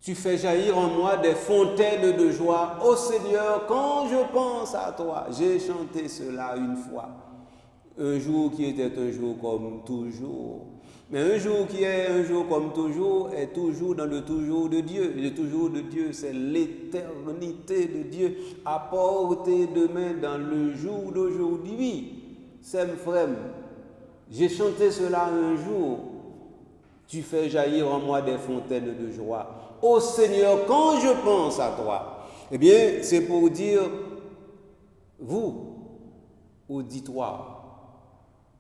Tu fais jaillir en moi des fontaines de joie. Ô Seigneur, quand je pense à toi, j'ai chanté cela une fois. Un jour qui était un jour comme toujours. Mais un jour qui est un jour comme toujours est toujours dans le toujours de Dieu. Le toujours de Dieu, c'est l'éternité de Dieu à portée de main dans le jour d'aujourd'hui. C'est frère. J'ai chanté cela un jour. Tu fais jaillir en moi des fontaines de joie. Ô Seigneur, quand je pense à toi, eh bien, c'est pour dire, vous, auditoire,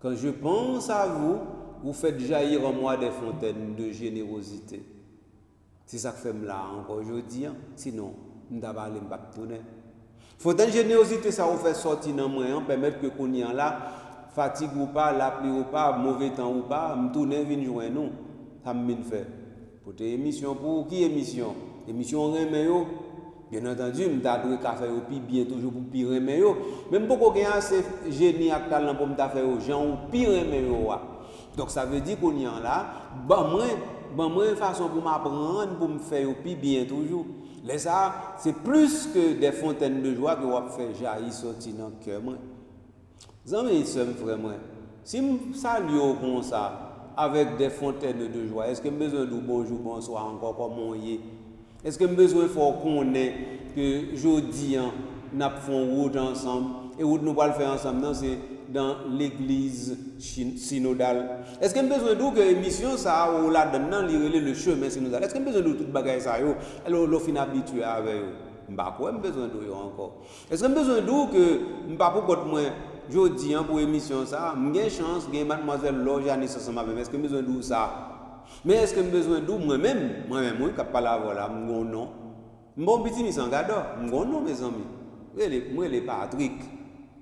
quand je pense à vous, vous faites jaillir en moi des fontaines de générosité. C'est ça que fait là encore aujourd'hui. Sinon, nous n'avons pas de tourner. Fontaine de générosité, ça vous fait sortir dans moi, permettre que qu'on y en là, fatigue ou pas, l'appli ou pas, mauvais temps ou pas, me tourner, venir joindre nous. Ça me fait. Pour tes émissions, pour qui émission? Émission Reméo. Bien entendu, je dois faire au pire bien toujours pour pire Reméo. Même pour qu'on ait assez génie à talent pour me faire aux gens ou pire Reméo. Donc ça veut dire qu'on y en là, moi une façon pour m'apprendre, pour me faire au pire bien toujours. Les ça, c'est plus que des fontaines de joie que vous faire jaillir sortir dans le cœur. Amis, frère, si je salue comme ça, avec des fontaines de joie, est-ce que j'ai besoin de bonjour, bonsoir encore comme on y est? Est-ce que j'ai besoin de connaître que jeudi, nous faisons route ensemble et où nous allons le faire ensemble, c'est dans l'église synodale. Est-ce que j'ai besoin de que l'émission, ça, ou là-dedans, le chemin synodal? Est-ce que j'ai besoin de tout bagage ça? Alors, on finit habitué avec eux. Je n'ai pas besoin de encore. Est-ce que j'ai besoin de que je ne pas pour moi? Je dis pour l'émission ça, j'ai chance, j'ai mademoiselle Lojanice ensemble avec moi. Est-ce que j'ai besoin de ça? Mais est-ce que j'ai besoin de moi-même, moi qui ne pas là, voilà, mon nom. Mon petit mission Gador, mon nom, mes amis. Moi, les Patrick.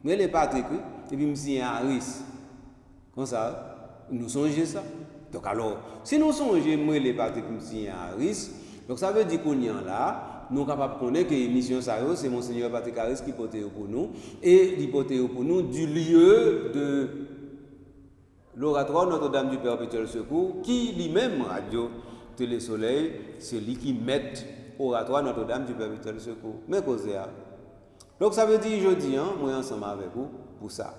Moi, les Patrick, oui. Et puis, je suis Harris. Comme ça, nous songeons ça. Donc, alors, si nous songeons, moi, les Patrick, je suis Harris, donc ça veut dire qu'on y est là. Nous sommes capables de connaître que l'émission, c'est Monseigneur Patrick Harris qui porte pour nous. Et il porte pour nous du lieu de l'oratoire Notre-Dame du Perpétuel Secours, qui lui-même, Radio Télé Soleil, c'est lui qui met oratoire Notre-Dame du Perpétuel Secours. Mais causé. Donc ça veut dire, je dis, moi ensemble avec vous pour ça.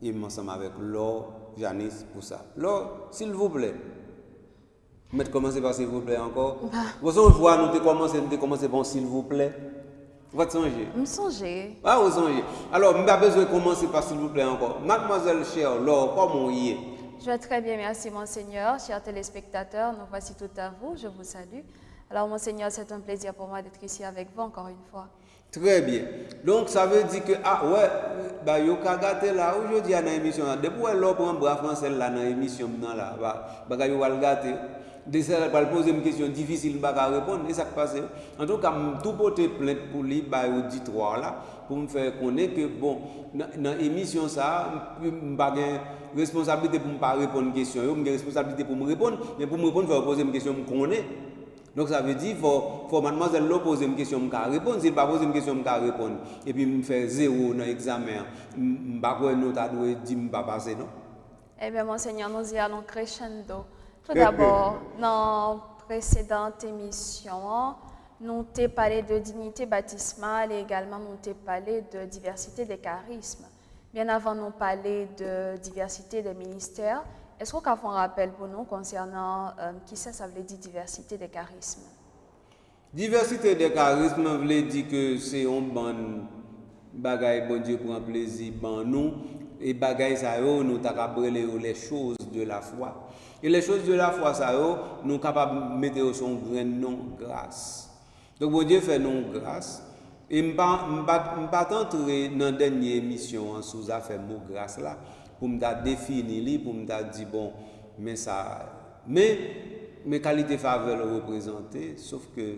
Et moi ensemble avec Laure, Janice pour ça. Laure, s'il vous plaît. Mais commencez par s'il vous plaît encore. Vous savez, nous commencer par s'il vous plaît. Vous êtes songé? Je me songeais. Ah, vous songez. Alors, je n'ai pas besoin de commencer par s'il vous plaît encore. Mademoiselle chère, Laure, comment vous y est? Je vais très bien, merci Monseigneur. Chers téléspectateurs, nous voici tout à vous. Je vous salue. Alors, Monseigneur, c'est un plaisir pour moi d'être ici avec vous encore une fois. Très bien. Donc, ça veut dire que, ah ouais, bah, yo ka gâté là, aujourd'hui, dans l'émission, depuis que l'on prend bras français là, dans l'émission, là, bah, yo va le gâter. Déjà, elle va poser une question difficile, il va répondre, et ça qui passe. En tout cas, je tout porter plainte pour lui, bah, auditoire là, pour me faire connaître que, bon, dans l'émission, ça, je n'ai pas de responsabilité pour ne pas répondre à une question, j'ai une responsabilité pour me répondre, mais pour me répondre, il faut poser une question, je connais. Donc ça veut dire qu'il faut mademoiselle là poser une question, je répondre. S'il ne pas poser une question, je répondre. Et puis, je fais 0 dans l'examen. Je ne vais pas dire que je ne vais pas passer, non? Eh bien, Monseigneur, nous y allons crescendo. Tout d'abord, dans la précédente émission, nous t'ai parlé de dignité baptismale et également nous t'ai parlé de diversité des charismes. Bien avant, nous parler de diversité des ministères. Est-ce qu'on a fait un rappel pour nous concernant qui ça veut dire diversité des charismes? Diversité des charismes veut dire que c'est un bon bagaille, bon Dieu prend plaisir, bon nous, et bagaille ça nous t'as les choses de la foi. Et les choses de la foi ça nous capables de mettre son grand nom grâce. Donc bon Dieu fait non grâce. Et je ne pas entrer dans la dernière émission sous affaire mot grâce là. Pour me définir, pour me dire, bon, mais ça. Mais mes qualités faveurs représentées, sauf que,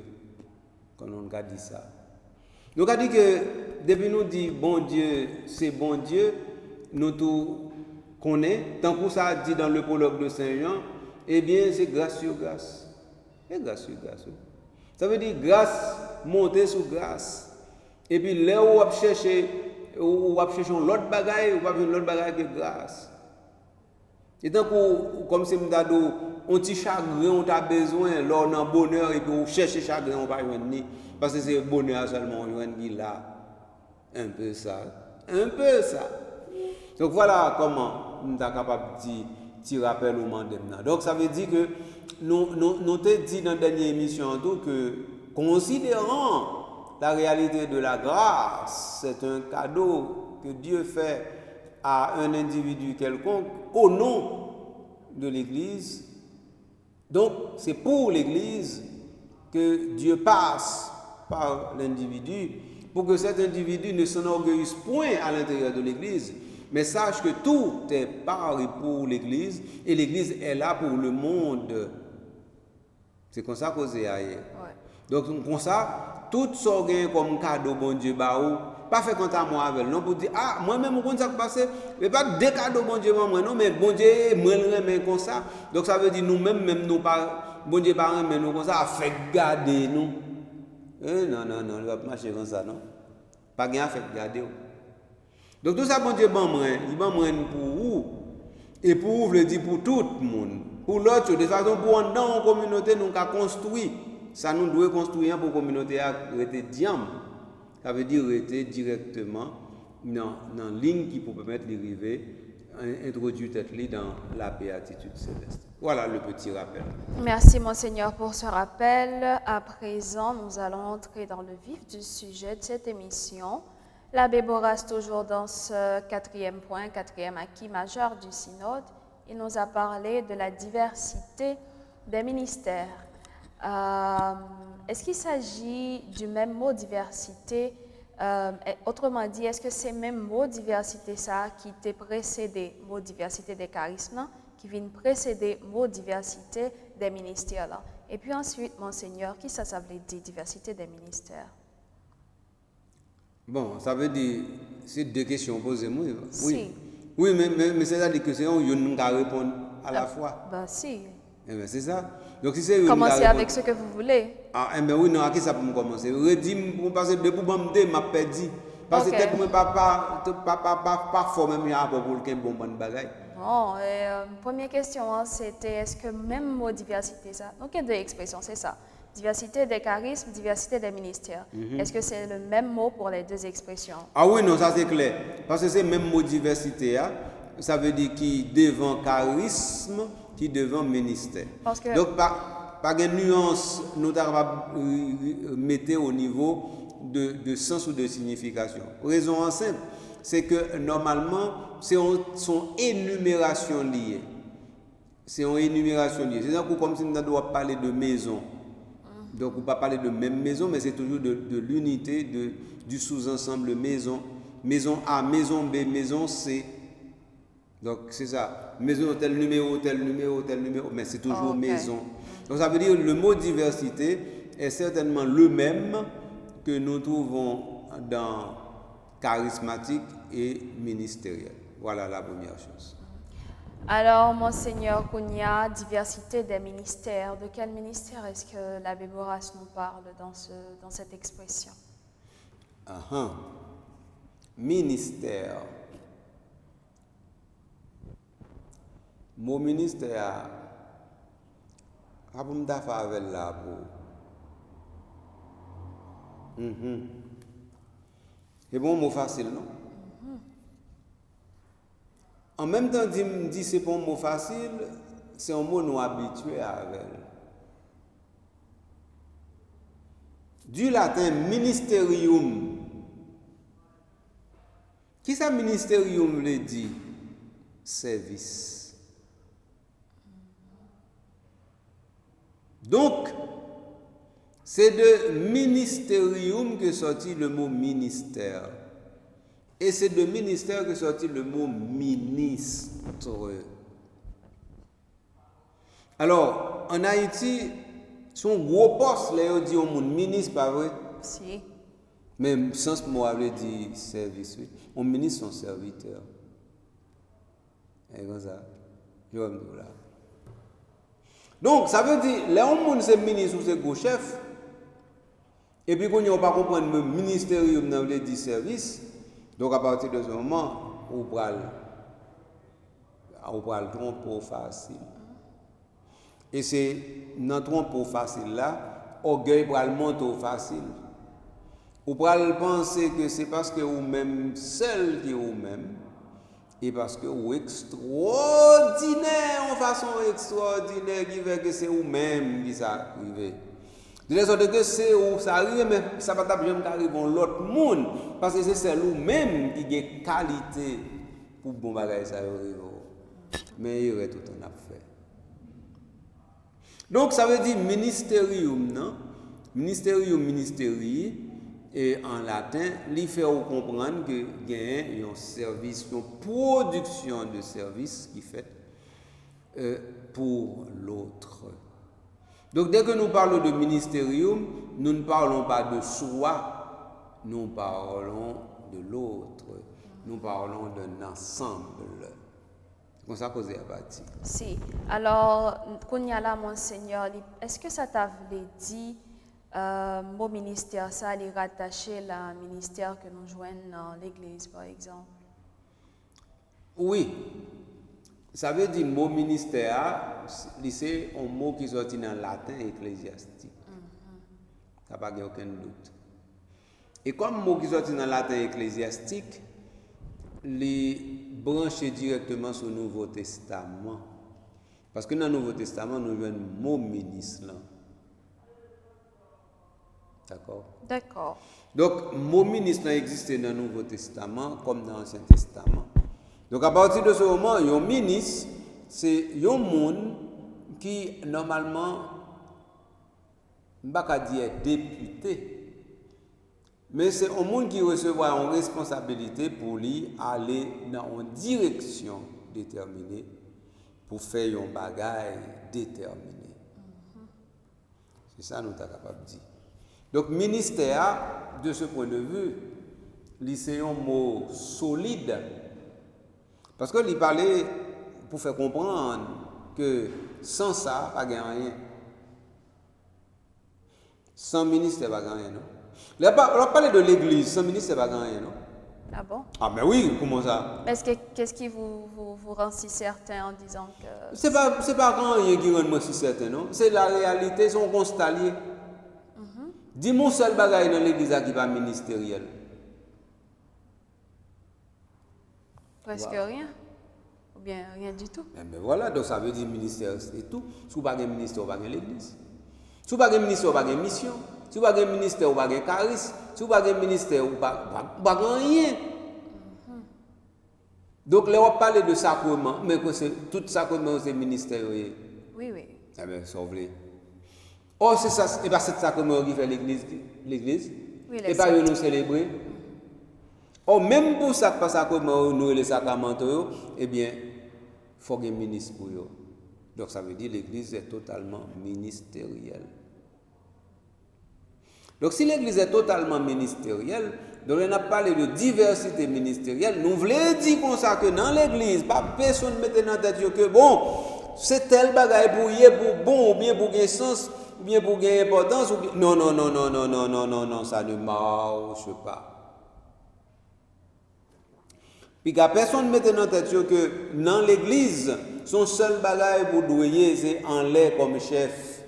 quand on a dit ça. Nous avons dit que, depuis nous dit, bon Dieu, c'est bon Dieu, nous tout connaissons, tant que ça dit dans le prologue de Saint Jean, eh bien, c'est grâce sur grâce. Et grâce sur grâce. Ça veut dire grâce, monter sur grâce. Et puis, là où on cherche. Ou va chercher l'autre bagaille ou pas l'autre bagaille que grâce. Et donc, comme si on petit chagrin, on a besoin, là, on a bonheur, et puis on cherche chagrin, on va y parce que c'est bonheur seulement, on y là. Un peu ça. Un peu ça. Donc voilà comment nous sommes capables de tirer rappel au mandat. Donc ça veut dire que nous t'avons dit dans la dernière émission que considérant la réalité de la grâce, c'est un cadeau que Dieu fait à un individu quelconque au nom de l'Église. Donc c'est pour l'Église que Dieu passe par l'individu pour que cet individu ne s'enorgueillisse point à l'intérieur de l'Église, mais sache que tout est par et pour l'Église, et l'Église est là pour le monde. C'est comme ça qu'on s'est ailleurs. Donc, comme ça, tout ça comme cadeau, bon Dieu, pas fait compte à moi avec, non, pour dire, ah, moi-même, on ça passe, mais pas des cadeaux, bon Dieu, moi, non, mais bon Dieu, moi, je comme ça. Donc, ça veut dire, nous-mêmes, même nous, pas, bon Dieu, pas, mais nous, comme ça, a fait garder nous. Non, il va pas marcher comme ça, non? Pas bien fait garder. Donc tout ça, bon Dieu, il va pour vous. Et pour vous, je dis pour tout le monde. Pour l'autre, de façon pour dans la communauté, nous avons construit. Ça nous doit construire pour la communauté à rester diam. Ça veut dire rester directement dans la ligne qui peut permettre d'arriver à introduire tête dans la béatitude céleste. Voilà le petit rappel. Merci, Monseigneur, pour ce rappel. À présent, nous allons entrer dans le vif du sujet de cette émission. L'abbé Boras, toujours dans ce quatrième point, quatrième acquis majeur du synode, il nous a parlé de la diversité des ministères. Est-ce qu'il s'agit du même mot diversité? Autrement dit, est-ce que c'est même mot diversité ça qui t'a précédé, mot diversité des charismes, qui vient précéder mot diversité des ministères là? Et puis ensuite, Monseigneur, qui ça veut dire diversité des ministères? Bon, ça veut dire, c'est deux questions posées, oui. Si. Oui, mais c'est-à-dire que c'est un qui répondre à la fois. Ben si. Eh bien, c'est ça. Donc, si c'est commencez avec ce que vous voulez. Ah, eh bien, oui, non, à qui ça peut me commencer? Redis, parce que depuis que je m'a perdu. Parce que peut-être que pas fort même pour le bon bagage. Bon, première question, c'était est-ce que même mot diversité, ça? Donc, il y a deux expressions, c'est ça. Diversité des charismes, diversité des ministères. Est-ce que c'est le même mot pour les deux expressions? Ah oui, non, ça c'est clair. Parce que c'est le même mot diversité, ça veut dire qui devant charisme, qui devant ministère. Que... Donc, par une nuance, nous devons mettre au niveau de sens ou de signification. Raison en simple, c'est que normalement, c'est son énumération liée. C'est une énumération liée. C'est comme si nous devons parler de maison. Donc, on ne peut pas parler de même maison, mais c'est toujours de l'unité, du sous-ensemble maison. Maison A, maison B, maison C. Donc, c'est ça. Maison, tel numéro, mais c'est toujours maison. Donc, ça veut dire que le mot diversité est certainement le même que nous trouvons dans charismatique et ministériel. Voilà la première chose. Alors, Monseigneur Kounia, diversité des ministères. De quel ministère est-ce que l'abbé Boras nous parle dans cette expression? Ministère. Mon ministère, je vais faire avec la C'est bon mot facile, non? En même temps, dit c'est pas un mot facile, c'est un mot nous habitué avec. Du latin ministerium. Qui ça ministerium veut dire? Service. Donc, c'est de ministerium que sortit le mot ministère. Et c'est de ministère que sortit le mot ministre. Alors, en Haïti, son gros poste, là, on dit au monde ministre, pas vrai? Si. Mais sens mot veut dire service, oui. On ministre son serviteur. Et comme ça, je vais me dire là. Donc, ça veut dire, là, on monde c'est ministre ou c'est gros chef. Et puis, quand on ne pas comprendre le ministérium dans le dit service, donc à partir de ce moment, on va on parle trompe facile. Et c'est dans trompe facile là, orgueil pour le monter facile. Ou pour penser que c'est parce que vous même seul qui vous même et parce que vous extraordinaire en façon extraordinaire qui fait que c'est vous même qui ça arrive. De la sorte que c'est où ça arrive mais ça va pas jamais arriver l'autre monde parce que c'est celle vous même qui a qualité pour bon bagage ça arrive. Mais il y aurait tout en a fait. Donc ça veut dire ministérium non? Ministérium et en latin, il fait comprendre que il y a un service, une production de service qui fait pour l'autre. Donc dès que nous parlons de ministérium, nous ne parlons pas de soi, nous parlons de l'autre. Nous parlons d'un ensemble. C'est ça que j'ai bâti. Si. Alors, Kounyala, Monseigneur, est-ce que ça t'a dit mon ministère, ça allait rattacher le ministère que nous joignons dans l'église, par exemple? Oui. Ça veut dire mot ministère, c'est un mot qui sortit dans le latin ecclésiastique. Ça n'a pas aucun doute. Et comme mot qui sortit dans le latin ecclésiastique, les brancher directement sur le Nouveau Testament. Parce que dans le Nouveau Testament, nous avons un mot ministre. D'accord? D'accord. Donc, le mot ministre existe dans le Nouveau Testament comme dans l'Ancien Testament. Donc, à partir de ce moment, un ministre, c'est un monde qui, normalement, je ne vais pas dire député, mais c'est un monde qui recevra une responsabilité pour lui aller dans une direction déterminée pour faire un bagage déterminé. C'est ça que nous sommes capables de dire. Donc, ministère, de ce point de vue, c'est un mot solide. Parce qu'il parlait pour faire comprendre que sans ça, pas de rien. Sans ministère, pas de rien, non? On parle de l'église, sans ministère, pas de rien, non? Ah bon? Ah, mais oui, comment ça? Qu'est-ce qui vous rend si certain en disant que... C'est pas grand rien qui rend moi si certain, non? C'est la réalité, c'est un constat lié. Dis-moi seul bagage dans l'église qui n'est pas ministériel. Presque rien. Ou bien rien du tout. Mais voilà, donc ça veut dire ministère et tout. Si vous n'avez pas de ministère, vous n'avez pas l'église. Si vous n'avez pas de ministère, vous n'avez pas de mission. Si vous n'avez pas de ministère, vous n'avez pas de charisme. Si vous n'avez pas de ministère, vous n'avez pas rien. Donc là, on va parler de sacrement, mais tout sacrement, c'est ministère. Oui, oui. Eh bien, ça vous oh, c'est ça, et bien c'est ça que nous fait l'église. Oui, et pas nous célébrer. Oh, même pour ça, pas ça que nous les sacrements, eh bien, il faut qu'il y ait un ministre pour eux. Donc ça veut dire que l'église est totalement ministérielle. Donc si l'église est totalement ministérielle, donc on a parlé de diversité ministérielle, nous voulons dire comme ça que dans l'église, pas personne ne mette dans la tête que bon, c'est tel bagaille pour bon ou bien pour gagner sens. Ou bien pour gagner importance, ou bien... Non, ça ne marche pas. Puis qu'à personne mette dans la tête que dans l'église, son seul bagage pour douiller, c'est en l'air comme chef.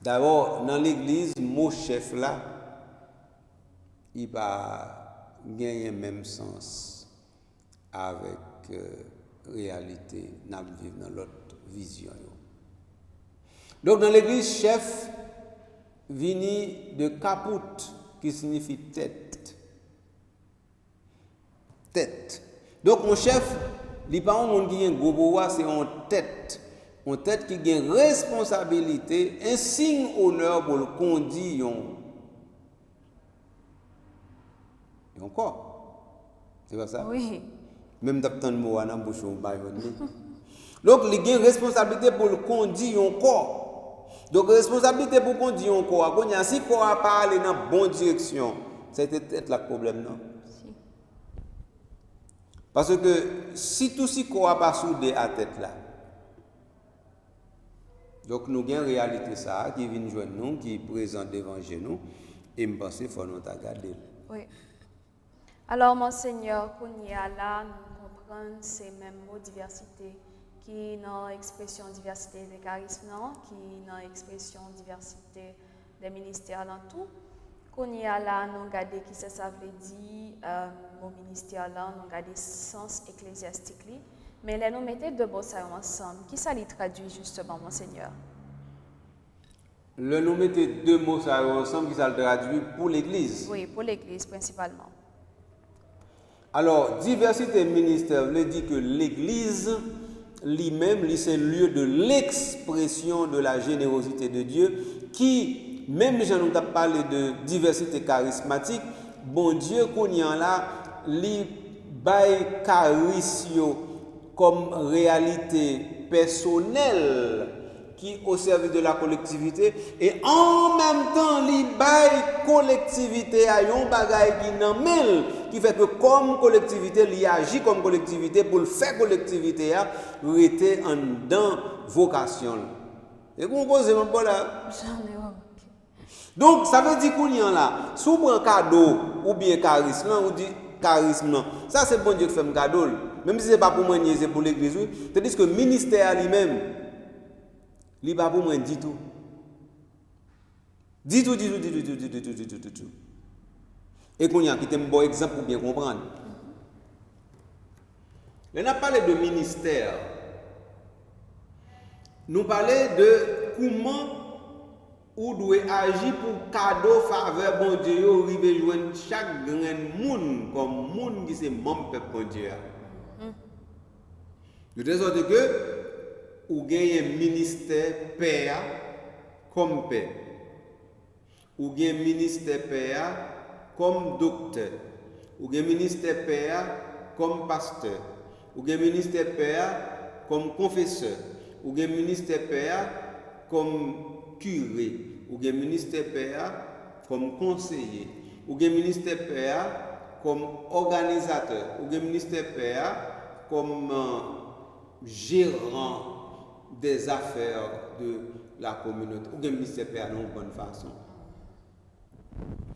D'abord, dans l'église, mon chef là, il va gagner le même sens avec réalité, nous vivons dans l'autre vision. Donc dans l'église, chef vient de caput, qui signifie tête. Tête. Donc mon chef, il n'est pas un monde qui a un gros bois, c'est une tête. Une tête qui a une responsabilité, un signe honneur pour le conduire. Et encore. C'est pas ça? Oui. Même d'apprendre le mot à la bouche, on va y venir. Donc il a une responsabilité pour le conduire encore. Donc, responsabilité pour conduire un corps. Si le corps n'a pas allé dans la bonne direction, c'est peut-être le problème, non? Si. Parce que si tout ce corps n'a pas soudé à la tête là, donc nous avons une réalité ça, qui vient joindre nous, qui est présente devant nous, et je pense qu'il faut nous regarder. Oui. Alors, Monseigneur, qu'on y a là, nous comprendre ces mêmes mots diversité qui dans l'expression diversité des charismes, qui dans l'expression diversité des ministères dans tout. Qu'on y a là, nous regardons qui ça veut dire, mon ministère là, nous regardons sens ecclésiastique. Mais là, nous mettons deux mots ça ensemble. Qui ça les traduit justement, Monseigneur? Le nous mettons deux mots ça ensemble qui ça le traduit pour l'Église. Oui, pour l'Église principalement. Alors, diversité ministère veut dire que l'Église lui-même, c'est le lieu de l'expression de la générosité de Dieu qui, même si nous avons parlé de diversité charismatique, bon Dieu, qu'on y a là, li bail charisme comme réalité personnelle qui au service de la collectivité et en même temps li bail collectivité à yon bagay qui nan mel qui fait que comme collectivité li agit comme collectivité pour le faire collectivité a rete en dans vocation. Et vous posez mon bon là. Donc ça veut dire qu'on y a là, si vous prenez un cadeau ou bien charisme, on dit charisme non. Ça c'est bon Dieu qui fait un cadeau. Même si c'est pas pour moi ni c'est pour l'église, c'est-à-dire que le ministère lui-même il pas pour moi du tout. Du tout. Et qu'on y a qui un bon exemple pour bien comprendre. On a parlé de ministère. Nous parlons de comment ou doit agir pour cadeau faveur bon Dieu arriver joindre chaque grand monde comme monde qui c'est membre peuple bon Dieu. De telle sorte que ou gagne un ministère père comme père. Ou gagne ministère père comme docteur. Ou gagne ministère père comme pasteur. Ou gagne ministère père comme confesseur. Ou gagne ministère père comme curé. Ou gagne ministère père comme conseiller. Ou gagne ministère père comme organisateur. Ou gagne ministère père comme gérant des affaires de la communauté. Ou gagne ministère père de bonne façon.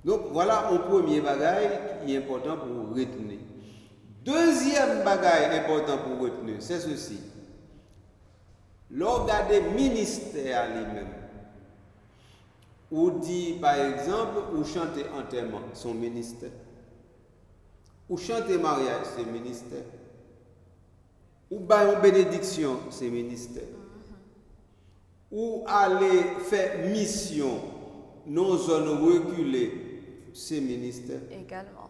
Donc voilà un premier bagage qui est important pour retenir. Deuxième bagage important pour retenir, c'est ceci. L'organe ministère lui-même. Ou dit par exemple, ou chanter enterrement, son ministère. Ou chanter mariage, c'est ministère. Ou bailler une bénédiction, c'est ministère. Ou aller faire mission dans zone reculée, c'est ministère. Également.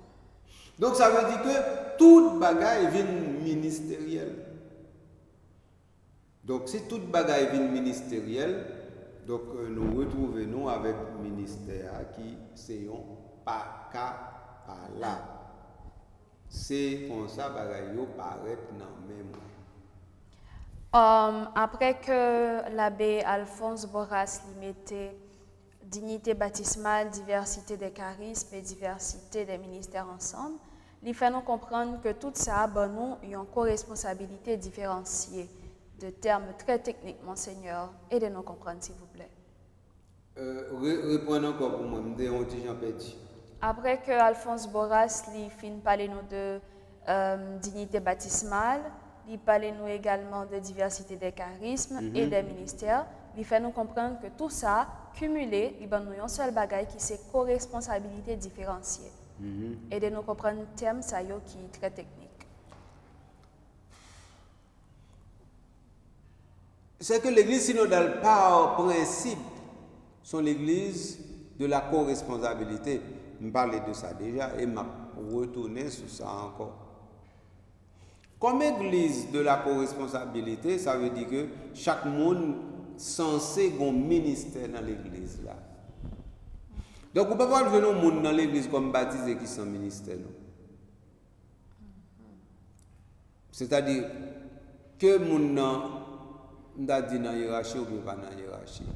Donc ça veut dire que toute bagaille vient ministériel. Donc si toute bagaille vient ministériel, donc nous retrouvons avec le ministère qui c'est un pas à là. C'est comme ça bagaille paraît dans même. Après que l'abbé Alphonse Borras lui mettait dignité baptismale, diversité des charismes et diversité des ministères ensemble, il fait nous comprendre que tout ça a nous une co-responsabilité différenciée de termes très techniques, Monseigneur. Aidez-nous comprendre, s'il vous plaît. Reprenons encore pour moi, je vais perdu. Après que Alphonse Borras lui fin parler nous de dignité baptismale, il parle nous également de diversité des charismes et des ministères. Il fait nous comprendre que tout ça, cumulé, il donne nous un seul bagage qui c'est co-responsabilité différenciée. Et de nous comprendre le terme ça qui est très technique. C'est que l'église synodale, par principe, sont l'église de la co-responsabilité. Je parlais de ça déjà et je retourner sur ça encore. Comme église de la co-responsabilité, ça veut dire que chaque monde censé avoir un ministère dans l'église là. Donc, on ne peut pas venir au monde dans l'église comme baptisé qui sont ministère. C'est-à-dire que mon nom n'a dit dans la hiérarchie ou pas dans la hiérarchie.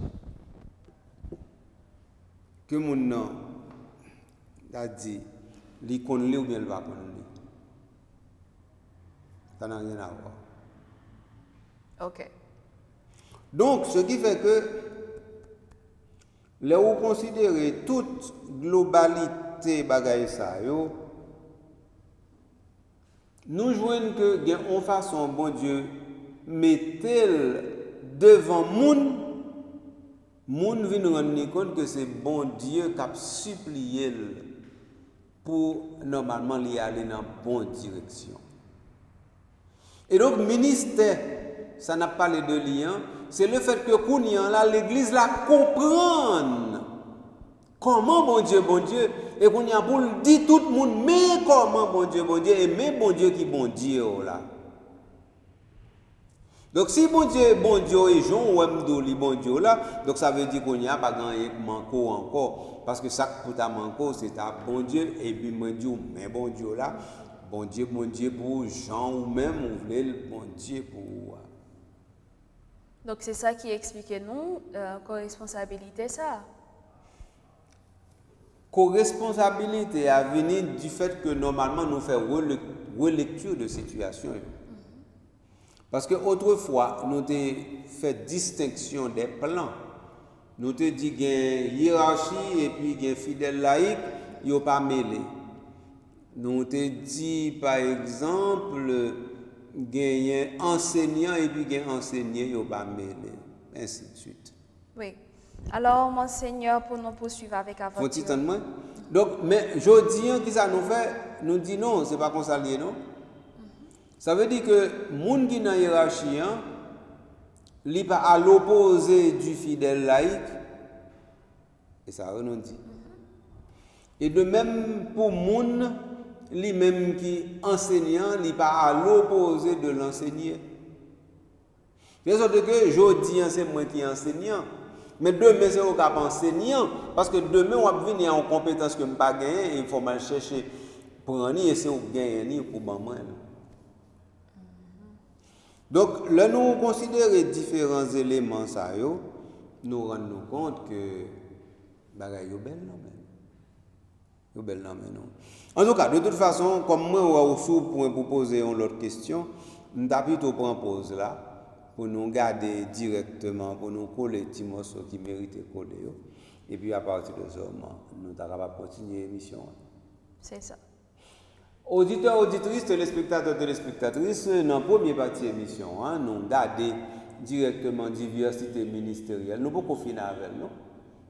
Que mon nom a dit, il connaît ou bien il va connaître. Ça n'a rien à voir. Ok. Donc, ce qui fait que, là où considérer toute globalité bagaille ça, nous joignons que il y a une façon bon Dieu mettez devant moun vient nous rendre compte que c'est bon Dieu qui a supplié pour normalement lui aller dans la bonne direction. Et donc ministère, ça n'a pas les deux liens, c'est le fait que là l'église la comprenne comment bon Dieu, et qu'on y a pour le dire tout le monde, mais comment bon Dieu, et mais bon Dieu qui bon Dieu là. Donc si bon Dieu et Jean ou Mdoli bon Dieu là, donc ça veut dire qu'on n'y a pas gagné manco encore, parce que ça pour ta manco c'est ta bon Dieu, et puis mon Dieu, mais bon Dieu là, bon Dieu pour Jean ou même on voulait le bon Dieu pour. Donc c'est ça qui explique nous, co-responsabilité ça. Co-responsabilité à venir du fait que normalement nous faisons relecture de situation. Parce que autrefois, nous avons fait distinction des plans. Nous avons dit qu'il y a une hiérarchie et puis il y a un fidèle laïque, il n'y a pas mêlé. Nous avons dit par exemple, il y a un enseignant et puis il y a un enseigné, il n'y a pas mêlé. Ainsi de suite. Oui. Alors, Monseigneur, pour nous poursuivre avec aventure. Faut-il moi? Donc, mais je dis, qui ça nous fait? Nous dit non, ce n'est pas comme ça lié, non? Ça veut dire que les gens qui sont dans la hiérarchie, ils ne sont pas à l'opposé du fidèle laïque. Et ça, on dit. Et de même pour les gens lui-même qui enseignant, ils ne sont pas à l'opposé de l'enseigné. De sorte que je dis, c'est moi qui enseignant. Mais demain, c'est au cap enseignant. Parce que demain, on va venir en compétence que je n'ai pas gagné et il faut mal chercher pour en y essayer de gagner pour moi. Donc, là, nous considérons différents éléments, ça, nous rendons compte que bagaille est belle, non, En tout cas, de toute façon, comme moi, pour poser une autre question, nous avons plutôt prendre pause là, pour nous garder directement, pour nous coller les petits morceaux qui méritent coller. Et puis, à partir de ce moment, nous sommes capables de continuer l'émission. C'est ça. Auditeurs, auditrices, téléspectateurs, téléspectatrices, dans la première partie de l'émission, nous gardons directement diversité ministérielle. Nous ne pouvons pas finir avec nous.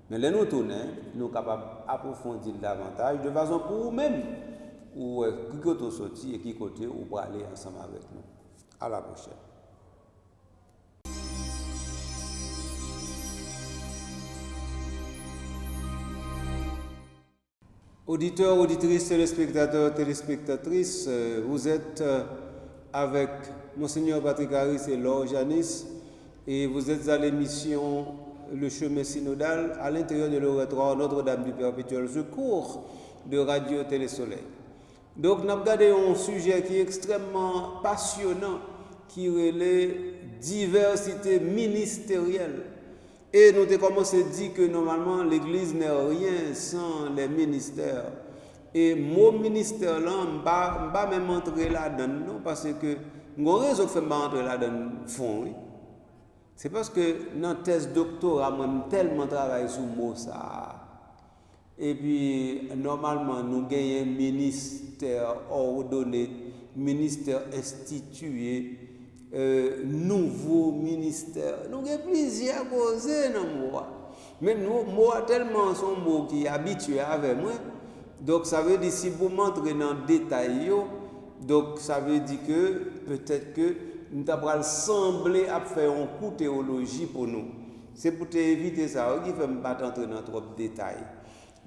Mais là, nous tournons, nous sommes capables d'approfondir davantage de façon pour vous-même, ou qui côté sorti et qui côté ou pour aller ensemble avec nous. À la prochaine. Auditeurs, auditrices, téléspectateurs, téléspectatrices, vous êtes avec Monseigneur Patrick Harris et Laure Janis et vous êtes à l'émission Le Chemin Synodal à l'intérieur de l'oratoire Notre-Dame du Perpétuel Secours de Radio Télé-Soleil. Donc, nous avons regardé un sujet qui est extrêmement passionnant, qui est la diversité ministérielle. Et nous avons commencé à dire que normalement l'Église n'est rien sans les ministères. Et mon ministère là, je ne vais pas même entrer là-dedans, parce que nous raison de faire entrer là-dedans fond. Oui. C'est parce que dans la thèse doctorat, moi, tellement travaillé sur le mot ça. Et puis, normalement, nous gagnons un ministère ordonné, ministère institué. Nouveau ministère. Nous avons plusieurs causes dans moi. Mais moi, tellement son mot qui est habitué avec moi. Donc, ça veut dire, si vous m'entrez dans le détail, donc ça veut dire que peut-être que nous devons sembler à faire un coup de théologie pour nous. C'est pour éviter ça, qui fait me pas entrer dans trop de détails.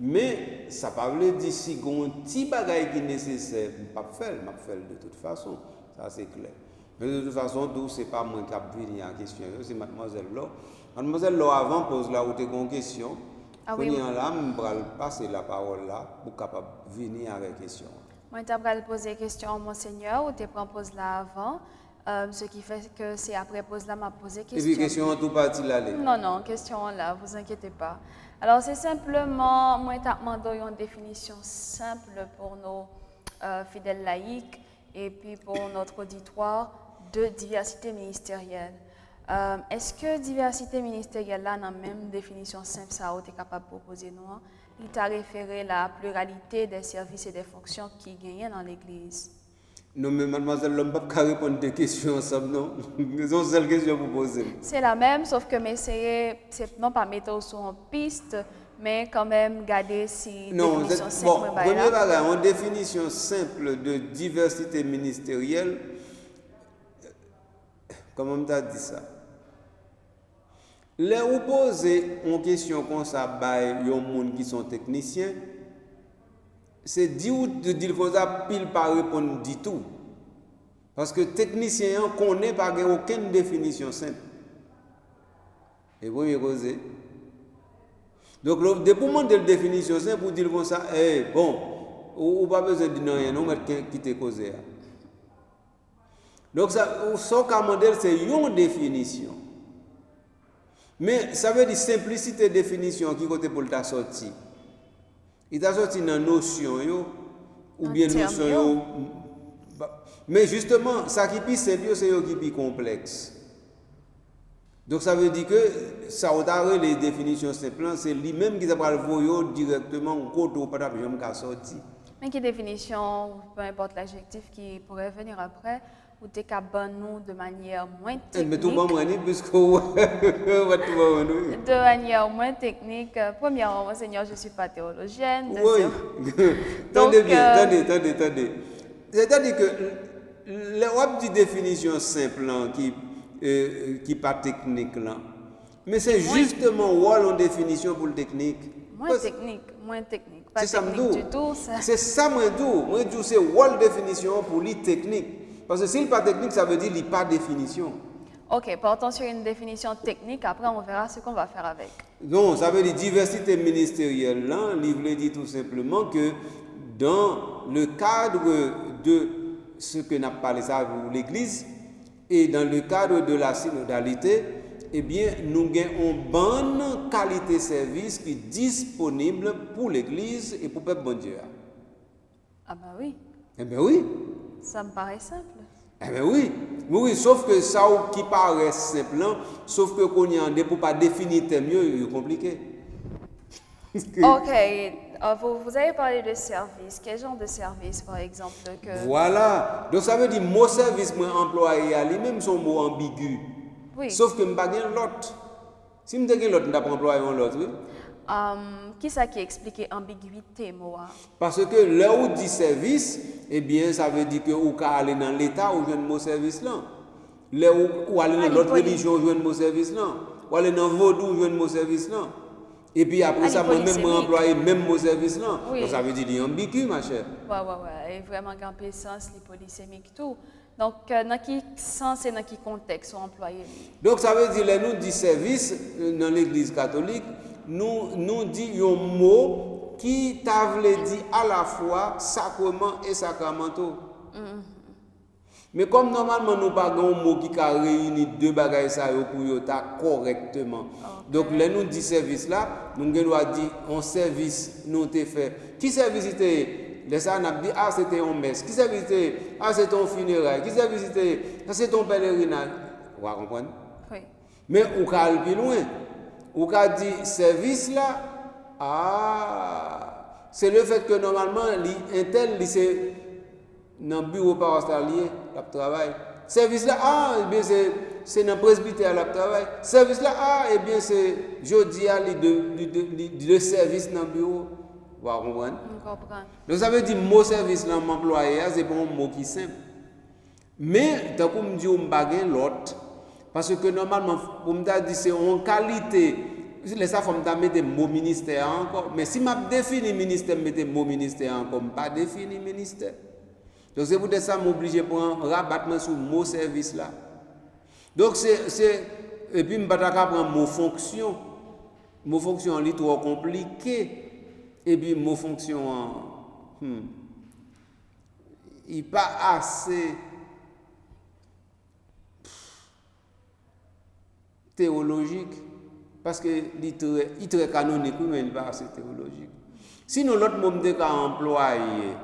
Mais ça ne veut pas dire si il y a un petit bagage qui est nécessaire, je ne vais pas faire de toute façon. Ça, c'est clair. Mais de toute façon, ce n'est pas moi qui ai venu en question, c'est mademoiselle Laure. Mademoiselle Laure, avant, pose là où tu as une question. Ah oui. Là, je vais passer la parole là pour capable venir avec la question. Moi, je vais poser une question à Monseigneur, ou tu pose là avant. Ce qui fait que c'est après pose là, m'a posé question. Et puis, question en tout parti là. Non, question là, vous inquiétez pas. Alors, c'est simplement, moi, je demandé une définition simple pour nos fidèles laïcs et puis pour notre auditoire de diversité ministérielle. Est-ce que diversité ministérielle là, dans la même définition simple, ça a été capable de proposer nous? Il t'a référé à la pluralité des services et des fonctions qui gagnent dans l'Église. Non, mais mademoiselle, l'homme ne peut pas répondre des questions ensemble, non? C'est une seule question pour poser. C'est la même, sauf que m'essayer, c'est non pas mettre sur une piste, mais quand même garder si Non, définition simple. bon, premier bagage, en définition simple de diversité ministérielle, comment on t'a dit ça? Les opposer en question comme ça, il y a des gens qui sont techniciens, c'est dire de dire comme ça, pile pas répondre du tout. Parce que technicien ne connaît pas aucune définition simple. Et vous me causez. Donc, depuis le moment de la définition simple, pour dire comme ça, bon, ou pas besoin de dire rien, non, mais qui te causé. Donc, ce cas modèle, c'est une définition. Mais ça veut dire simplicité de définition qui côté pour ta sortie. Il t'a sorti dans notion yo, ou bien notion yo. Mais justement, ça qui est simple, c'est ce qui est plus complexe. Donc ça veut dire que ça a les définitions simples, c'est lui-même qui va le voir directement au côté où pas de sorti. Mais quelle définition, peu importe l'adjectif qui pourrait venir après, ou t'es capable nous de manière moins technique. Mais tout le monde puisque de manière moins technique. Premièrement, Seigneur, je ne suis pas théologienne. Oui. Attendez bien, attendez. C'est-à-dire que les définitions simples qui n'est pas technique là. Mais c'est justement où définition pour le technique. Moins technique. Pas technique du tout. C'est ça, moi, je dis, c'est où définition pour le technique. Parce que s'il n'est pas technique, ça veut dire qu'il n'y a pas de définition. Ok, partons sur une définition technique, après on verra ce qu'on va faire avec. Donc, ça veut dire diversité ministérielle, là, il veut dire tout simplement que dans le cadre de ce que n'a parlé ça pour l'Église et dans le cadre de la synodalité, eh bien, nous avons une bonne qualité de service qui est disponible pour l'Église et pour le peuple bon Dieu. Ah ben oui. Eh bien oui. Ça me paraît simple. Eh bien oui, sauf que ça qui paraît simple, sauf que qu'on y a pour pas définir mieux, c'est compliqué. Ok, vous avez parlé de service. Quel genre de service, par exemple que... Voilà, donc ça veut dire mot service, moi employé, lui-même son mot ambigu. Oui. Sauf que je n'ai pas l'autre. Si je n'ai pas l'autre, je n'ai pas employé l'autre, oui. Qui ça qui explique ambiguïté, moi? Parce que là où dit service, eh bien, ça veut dire que vous pouvez aller dans l'État ou jouer un mot service là. Là où aller dans l'autre religion jouer un mot service là. Ou aller dans vaudou jouer un mot service là. Et puis après ça, moi-même, moi employé même mot service là. Oui. Donc ça veut dire qu'il est ambigu, ma chère. Ouais. Et vraiment, grand sens, les polysémiques, tout. Donc, dans quel sens et dans quel contexte sont employés? Donc ça veut dire que nous dit service dans l'Église catholique. Nous dit un mot qui t'a dit à la fois sacrement et sacramentaux. Mais comme normalement nous pas un mot qui a réuni deux bagages ça pour yota correctement. Donc là nous dit service là, nous doit dire un service nous t'ai fait. Qui service était? Les ça n'a dit ah c'était un messe. Qui service était? Ah c'est ton funérail. Qui service était? Ah c'est ton pèlerinage. Vous comprenez? Oui. Mais on va aller plus loin. Ou qu'a dit service là, c'est le fait que normalement, un tel, c'est dans le bureau paroissial, le travail. Service là, eh bien c'est dans le presbytère, le travail. Service là, eh bien c'est jeudi, le service dans le bureau. Vous comprenez? Donc ça veut dire mot service là, m'employé, c'est pas un mot qui est simple. Mais, tant qu'on me dit, on ne l'autre. Parce que normalement, pour me dire, c'est en qualité. Les ça, il faut me mettre mot ministère encore. Mais si je définis ministère, je mets mot ministère encore. Je ne pas définir ministère. Donc c'est pour ça que je suis obligé de rabattre sur le mot service là. Donc et puis je vais prendre mot fonction. Mot fonction est trop compliqué. Et puis mot fonction, il n'est pas assez théologique, parce que il est très canonique, mais il n'est pas assez théologique. Sinon, l'autre mot que j'ai employé,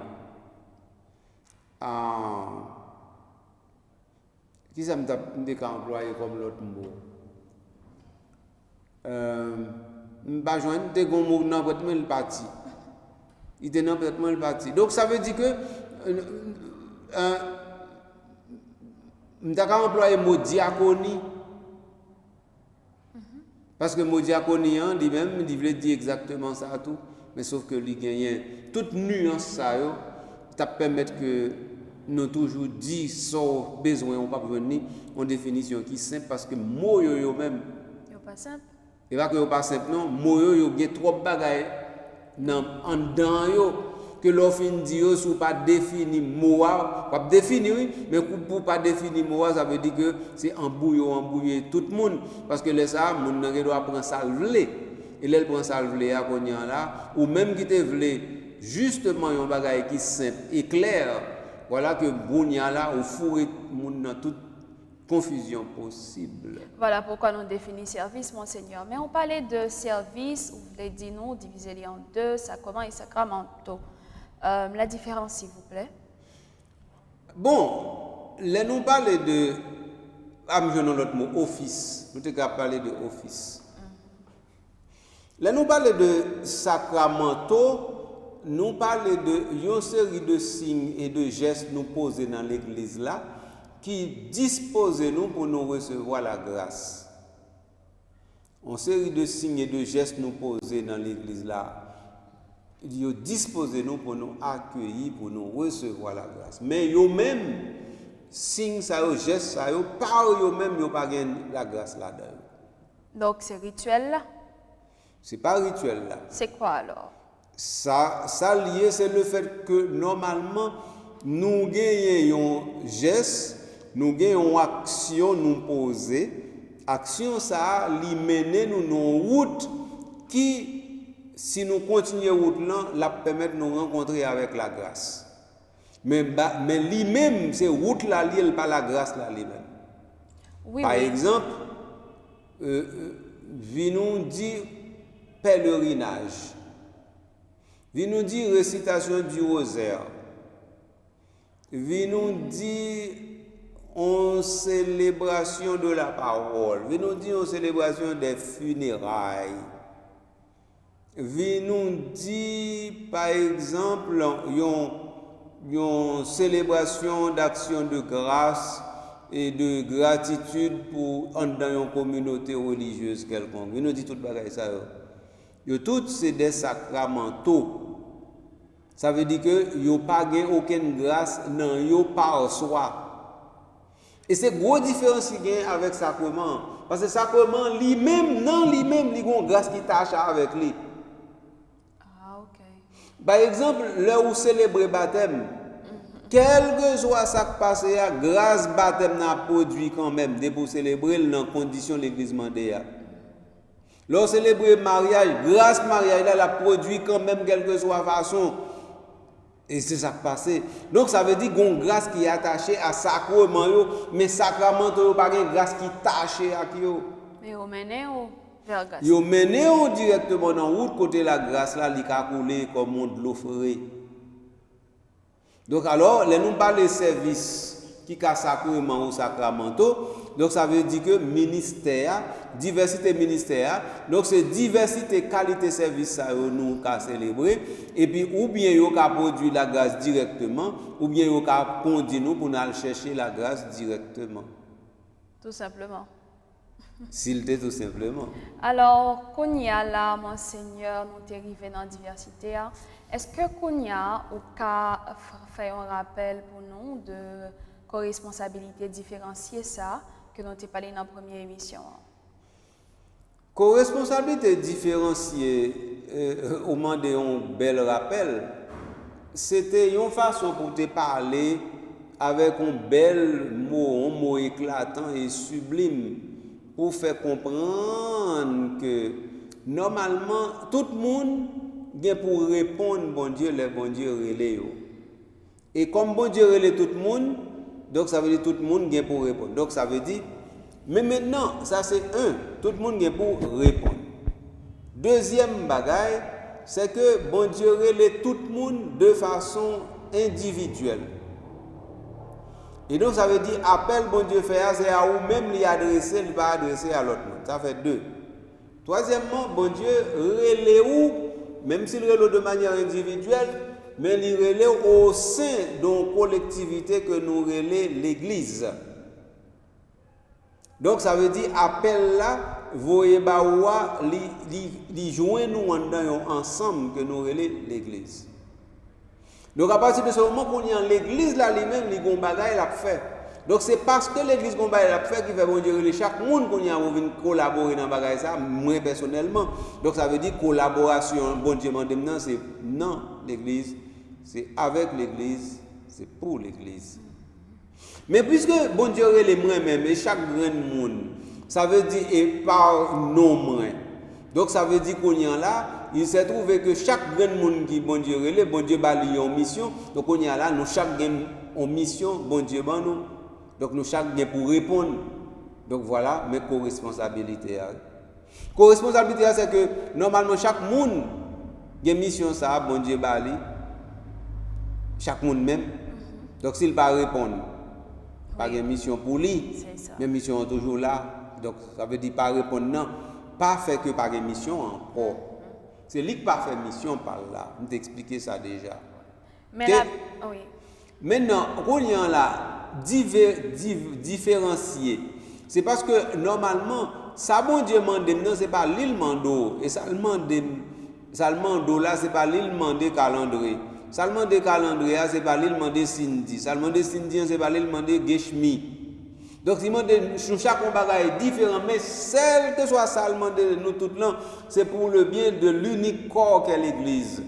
qui ça m'a employé comme l'autre mot? Je ne sais pas, je ne mot dans le parti. Il était dans le parti. Donc ça veut dire que m'ta employer mot diaconie. Parce que le mot diaconie, lui-même, il veut dire exactement ça tout. Mais sauf que lui gagne toute nuance ça, ça permet que nous toujours dit sans besoin, on pas venir en définition qui est simple parce que mot yo même. Yo pas simple. Et pas que yo pas simple non, mot yo bien trop bagaille en dedans yo que l'on fin dit yo sous pas définir mot pas définir oui, mais pour pas définir mot ça veut dire que c'est embrouiller tout le monde parce que les ça moun nan doit prendre ça vle et là prend ça vle à konyan là ou même qui te vle justement un bagaille qui simple et clair voilà que Bounia là au fourré moun dans toute confusion possible. Voilà pourquoi nous définissons service, Monseigneur. Mais on parlait de service, vous voulez dire nous, diviser en deux, sacrement et sacramentaux. La différence, s'il vous plaît. Bon, là nous parlons de, je donne l'autre mot, office. Nous avons parlé de office. Là nous parlons de sacramentaux. Nous parlons de une série de signes et de gestes nous posés dans l'église là qui disposent nous pour nous recevoir la grâce. Une série de signes et de gestes nous posés dans l'église là, ils disposent nous pour nous accueillir, pour nous recevoir la grâce. Mais eux même signes ça, gestes ça, par eux même ils pas la grâce là-dedans. Donc c'est rituel là. C'est pas rituel là. C'est quoi alors? Ça lié, c'est le fait que normalement, nous gagnons un geste, nous gagnons une action nous poser. Action ça, li mène nous dans une route qui, si nous continuons route là, la permet de nous rencontrer avec la grâce. Mais lui-même, c'est route là, liée pas la grâce là lui-même. Oui, Par oui. exemple, nous dire pèlerinage. Vi nous dit récitation du rosaire. Vi nous dit en célébration de la parole. Vi nous dit en célébration des funérailles. Vi nous dit par exemple une célébration d'action de grâce et de gratitude pour dans une communauté religieuse quelconque. Vi nous dit tout bagaille ça. Yo tout c'est des sacramentaux. Ça veut dire que yo pas aucune grâce non yo par soi. Et c'est gros différence qui gagne avec sacrement parce que sacrement lui-même non lui-même il a une grâce qui tâche avec lui. Ah OK. Par exemple, là où célébrer baptême, quel que soit ça qui passe, grâce baptême n'a produit quand même de pour célébrer dans condition l'église mandé. Lorsque célébrer mariage, grâce mariage là la produit quand même quelque que soit façon. Et c'est ça qui passe. Donc ça veut dire qu'il y a une grâce qui est attachée à sacrement mais sacrement pas une grâce qui est attachée à yo. Mais au mené au vers grâce. Yo mené directement dans route côté la grâce là li ka couler comme de l'eau frais. Donc alors, les nous parlons de services qui sont sacrement ou sacramentaux. Donc ça veut dire que ministère, diversité ministère, donc c'est diversité qualité service ça nous ka célébrer et puis ou bien yo ka produire la grâce directement ou bien yo ka conduire nous pour aller chercher la grâce directement. Tout simplement. S'il t'est tout simplement. Alors, Kounia là, Monseigneur, nous t'es arrivé dans la diversité. Est-ce que Kounia ou ka fait un rappel pour nous de co-responsabilité différenciée ça que nous t'ai parlé dans la première émission? Co-responsabilité différenciée, au moment d'un bel rappel, c'était une façon pour te parler avec un bel mot, un mot éclatant et sublime pour faire comprendre que normalement tout le monde vient pour répondre bon Dieu relais. Et comme bon Dieu relais tout le monde, donc ça veut dire tout le monde vient pour répondre. Donc ça veut dire mais maintenant ça c'est un, tout le monde vient pour répondre. Deuxième bagaille, c'est que bon Dieu relais tout le monde de façon individuelle. Et donc ça veut dire appel bon Dieu fait c'est à ou même lui adresser, il va adresser à l'autre monde. Ça fait deux. Troisièmement, bon Dieu relais ou même s'il relève de manière individuelle, mais il relève au sein d'une collectivité que nous relève l'Église. Donc ça veut dire appel là voyez baoua li joindre nous ensemble que nous relais l'église. Donc à partir de ce moment qu'on y a l'église là lui-même li gon bagay l'a fait. Donc c'est parce que l'église gon bagay l'a fait qui fait bon Dieu chaque monde qu'on y a venir collaborer dans bagay ça moi personnellement. Donc ça veut dire collaboration bon Dieu mande maintenant c'est non l'église c'est avec l'église c'est pour l'église. Mais puisque bon Dieu les moi-même et chaque grand monde, ça veut dire et par nombre. Donc ça veut dire qu'on y a là, il s'est trouvé que chaque grand monde qui bon Dieu ba li en mission. Donc on y a là nous chaque gain en mission, bon Dieu ban nous. Donc nous chaque gain pour répondre. Donc voilà mes co-responsabilités. Co-responsabilité c'est que normalement chaque monde gain mission ça bon Dieu ba li. Chaque monde même. Donc s'il pas répondre pas de mission pour lui, mais mission est toujours là. Donc ça veut dire pas répondre non, pas faire que par mission encore. C'est lui qui pas fait mission par là. Je t'expliquer ça déjà. Mais là, oui. Maintenant, on y a là différencier. C'est parce que normalement, ça bon Dieu mande non, c'est pas l'île mando et ça le mando là, c'est pas l'île mandé calendrier. Seulement des calendriers, c'est pas l'île mandé Cindy. Seulement des Cindy, c'est pas l'île mandé Geshmi. Donc, si chaque bagage est différent, mais celle que soit seulement de nous toutes là, c'est pour le bien de l'unique corps qu'est l'Église.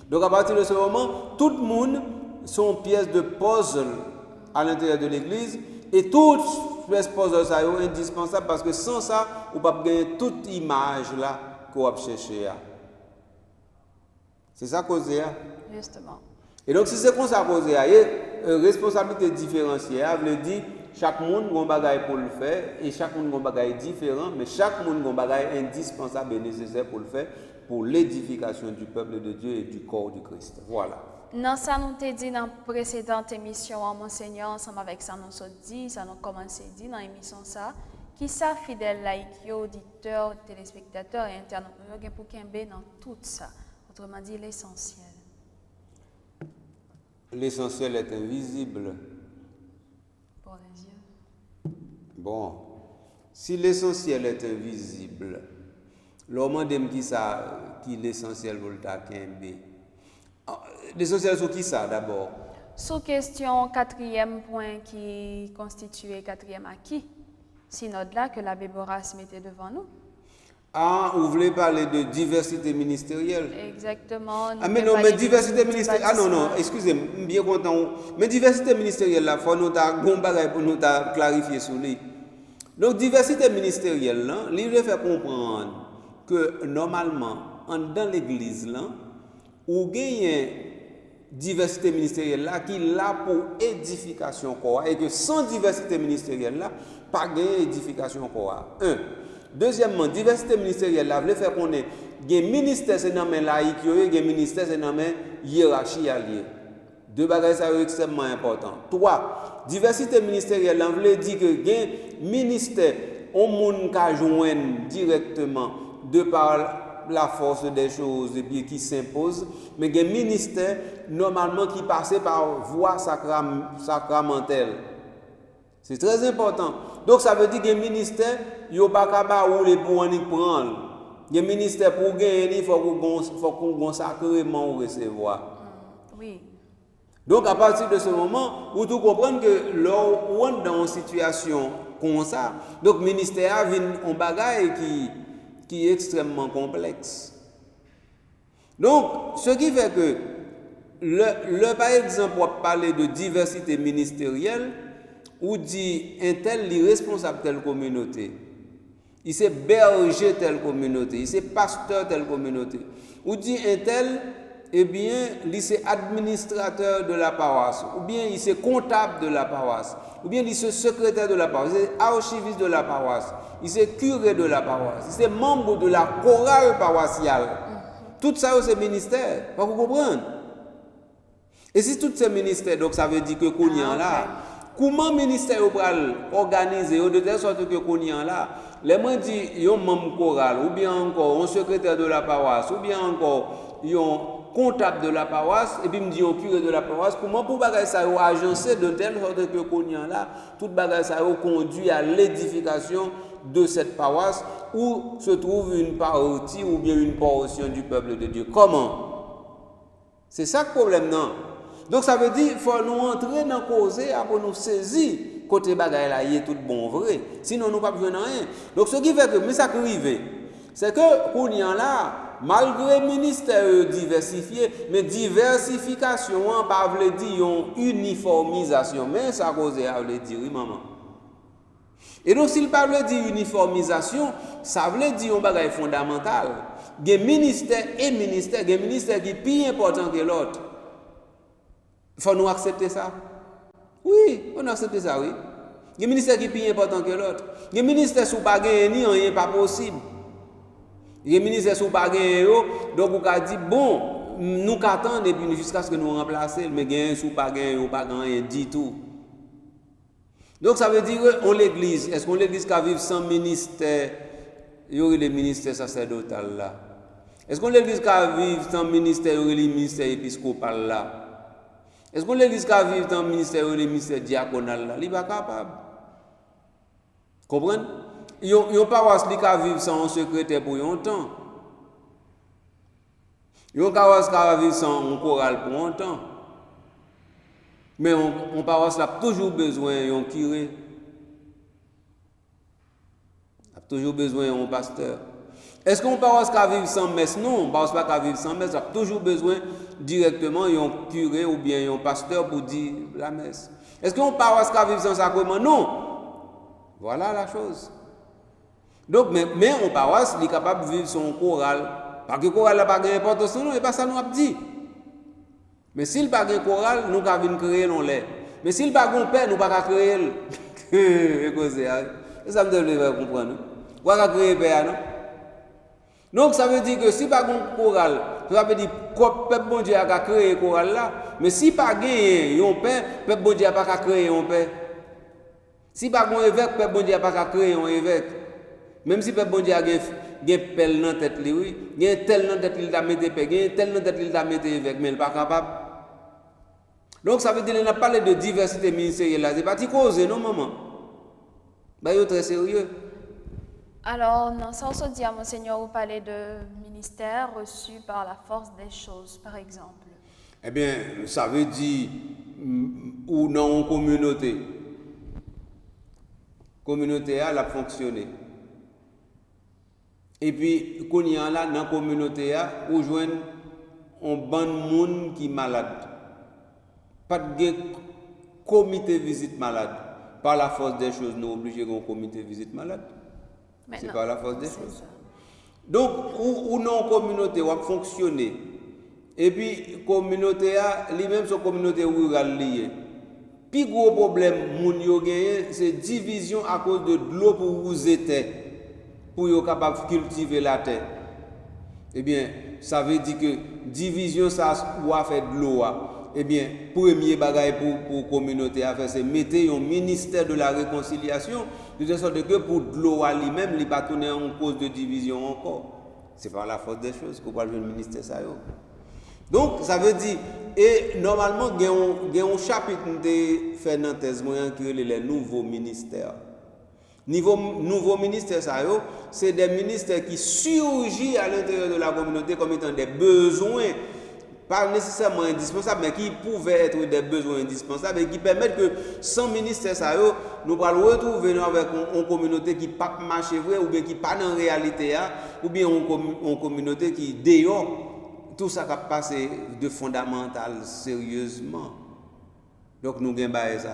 Donc, à partir de ce moment, tout le monde sont pièces de puzzle à l'intérieur de l'Église et toutes pièces de puzzle ça est indispensable parce que sans ça, on ne peut pas gagner toute image là qu'on va chercher. C'est ça cause. Justement. Et donc, si c'est comme ça cause, responsabilité différenciée, veut dire chaque monde a un bagage pour le faire et chaque monde a un bagage différent, mais chaque monde a un bagage indispensable et nécessaire pour le faire pour l'édification du peuple de Dieu et du corps du Christ. Voilà. Dans ça, nous t'ai dit dans la précédente émission, Monseigneur, ensemble avec ça, nous sommes dit, ça nous commencé à dire dans l'émission ça, qui ça, fidèle laïcs, auditeurs, téléspectateurs et internautes, pour qu'il y ait dans tout ça. Autrement dit, l'essentiel. L'essentiel est invisible. Pour les yeux. Bon, si l'essentiel est invisible, l'homme demande qui ça, qui l'essentiel pour le takembe. L'essentiel sur qui ça d'abord? Sous question, quatrième point qui constituait quatrième acquis, synode là que l'abbé Boras mettait devant nous. Ah, vous voulez parler de diversité ministérielle? Exactement. Ah, mais non, mais diversité ministérielle. Ah, non, excusez-moi, bien content. Mais diversité ministérielle, là, il faut nous pour nous clarifier sur lui. Donc, diversité ministérielle, là, il veut faire comprendre que normalement, dans l'église, là, où il y a diversité ministérielle, là, qui est là pour édification, et que sans diversité ministérielle, là, pas de édification, Un. Deuxièmement, diversité ministérielle, là, veut faire qu'on ait des ministères, c'est dans les laïcs, des ministères, c'est dans les hiérarchies alliées. Deux bagages sont extrêmement importants. Trois, diversité ministérielle, là, veut dire que des ministères, on monde qui joignent directement de par la force des choses et puis qui s'imposent, mais des ministères, normalement, qui passent par voie sacramentelle. C'est très important. Donc, ça veut dire que les ministères, il n'y a pas qu'à rouler pour en prendre. Les ministères, pour gagner, il faut qu'on sacrément recevoir. Oui. Donc, à partir de ce moment, vous devez comprendre que l'on est dans une situation comme ça. Donc, le ministère a un bagage qui est extrêmement complexe. Donc, ce qui fait que, par exemple, pour parler de diversité ministérielle, ou dit un tel est responsable de telle communauté, il s'est berger telle communauté, il s'est pasteur telle communauté, ou dit un tel, eh bien, il s'est administrateur de la paroisse, ou bien il s'est comptable de la paroisse, ou bien il s'est secrétaire de la paroisse, il s'est archiviste de la paroisse, il s'est curé de la paroisse, il s'est membre de la chorale paroissiale. Tout ça, c'est ministère, vous comprenez? Et si tout ces ministères, donc ça veut dire que qu'on y a là, comment le ministère va organiser de telle sorte que qu'on y a là, les gens disent un membre choral, ou bien encore un secrétaire de la paroisse, ou bien encore un comptable de la paroisse et puis me dit au curé de la paroisse comment pour bagay ça yo agencé de telle sorte que qu'on là toute bagay ça yo conduit à l'édification de cette paroisse où se trouve une partie ou bien une portion du peuple de Dieu. Comment? C'est ça le problème non. Donc ça veut dire qu'il faut nous entrer dans cause pour nous saisir côté bagay là, il est tout bon vrai. Sinon nous pas besoin de rien. Donc ce qui fait que mais ça qui arrive, c'est que qu'on y en là malgré ministère diversifié, mais diversification pas veut dire une uniformisation, mais ça cause veut dire oui maman. Et donc s'il pas veut dire uniformisation, ça veut dire un bagay fondamental. Il y a ministère et ministère, il y a ministère qui est plus important que l'autre. Il faut nous accepter ça. Oui, on accepte ça, oui. Il y a un ministère qui est plus important que l'autre. Il y a un ministère sous pas gagné, rien pas possible. Il y a un ministère sous pas gagné, donc on a dit, bon, nous attendons depuis jusqu'à ce que nous remplacions, mais gain sous pas gagné, pas gagné du tout. Donc ça veut dire on l'église, est-ce qu'on l'église qui vit sans ministère, il y aurait le ministère sacerdotal là. Est-ce qu'on l'église qui vit sans ministère, il y aurait le ministère épiscopal là. Est-ce qu'on l'église qui vit dans le ministère ou le ministère diaconal là, il n'est pas capable. Comprenez? Il n'y a pas paroisse qui vivre sans un secrétaire pour un temps. Il y a une paroisse qui vivre sans un choral pour un temps. Mais on paroisse a toujours besoin d'un curé. A toujours besoin d'un pasteur. Est-ce qu'on paroisse qui vivre sans messe? Non, on paroisse pas qui vivre sans messe, a toujours besoin directement un curé ou bien un pasteur pour dire la messe. Est-ce qu'on paroisse qui vivre sans sacrement? Non. Voilà la chose. Donc, mais on paroisse est capable de vivre son choral. Parce que le choral n'a pas d'importance, non, et pas ça nous a dit. Mais s'il n'a pas de choral, nous avons créer non l'air. Mais s'il n'a pas de père, nous ne pouvons pas créer. Et ça me devrait comprendre. Nous ne pouvons pas créer père, non? Donc ça veut dire que si pas un choral, ça veut dire que le peuple bon Dieu a créé le choral là, mais si pas gagné un père, le peuple bon Dieu n'a pas créé un père. Si pas un évêque, le peuple bon Dieu n'a pas créé un évêque. Même si le peuple bon Dieu a un pelle dans la tête, oui, il y a tel dans la tête, il a mis père, il y a tel dans la tête, il a mis évêque, mais il n'est pas capable. Donc ça veut dire qu'on a parlé de diversité ministérielle là, c'est pas de cause, non maman. Ben, c'est très sérieux. Alors, dans ce sens, dit à Monseigneur, vous parlez de ministère reçu par la force des choses, par exemple. Eh bien, ça veut dire ou dans une communauté. La communauté a fonctionné. Et puis, quand il y a là, dans la communauté, on joue un bon monde qui est malade. Pas de comité visite malade. Par la force des choses, nous obligés d'un comité visite malade. C'est par la force des choses. Donc, ou non communauté va fonctionner. Et puis, communauté a, lui-même, son communauté rurale liée. Puis, gros problème, moun yo gagné, c'est division à cause de l'eau pour vous était, pour être capable de cultiver la terre. Eh bien, ça veut dire que division, ça doit faire de l'eau. Eh bien, premier bagage pour la communauté à faire, c'est mettre un ministère de la réconciliation, de telle sorte que pour l'eau lui-même, il ne va pas tourner en cause de division encore. C'est par la force des choses qu'on va jouer le ministère ça. Donc, ça veut dire, et normalement, il y a un chapitre de Fernandez qui est les nouveaux ministères. Nouveau ministère, c'est des ministères qui surgissent à l'intérieur de la communauté comme étant des besoins, pas nécessairement indispensables, mais qui pouvaient être des besoins indispensables et qui permettent que sans ministère, nous allons retrouver avec une communauté qui n'a pas marché vrai, ou bien qui n'est pas dans la réalité, ou bien une communauté qui dehors. Tout ça qui a passé de fondamental sérieusement. Donc nous avons ça.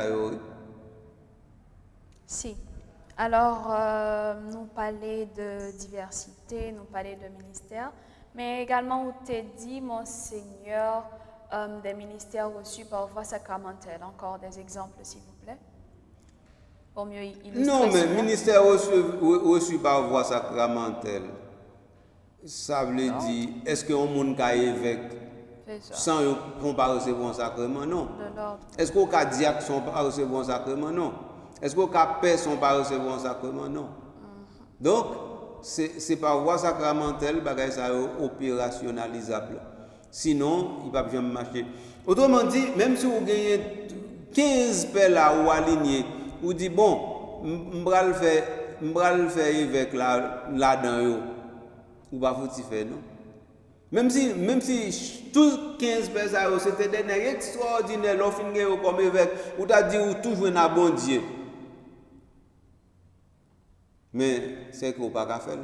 Si. Alors, nous parlons de diversité, nous parlons de ministère, mais également, vous t'avez dit, Monseigneur, des ministères reçus par voie sacramentelle. Encore des exemples, s'il vous plaît, pour mieux illustrer. Non, mais ministère reçu par voie sacramentelle, ça veut dire, est-ce qu'un monde qui est évêque sans qu'on pas recevoir un sacrement? Non. Est-ce qu'au cas diacre sont pas recevoir un sacrement? Non. Est-ce qu'au cas père sont pas recevoir un sacrement? Non. Donc, c'est par voie sacramentelle, bagay ça opérationnalisable. Sinon, il ne va pas marcher. Autrement dit, même si vous gagnez 15 paires là ou alignées, vous dites, bon, je vais le faire avec là-dedans, ou pas faut faire, non? Même si tous 15 personnes, c'était des nègres extraordinaires, l'on finit comme évêque, ou t'as dit, ou toujours un bon Dieu. Mais c'est qu'on pas qu'à faire.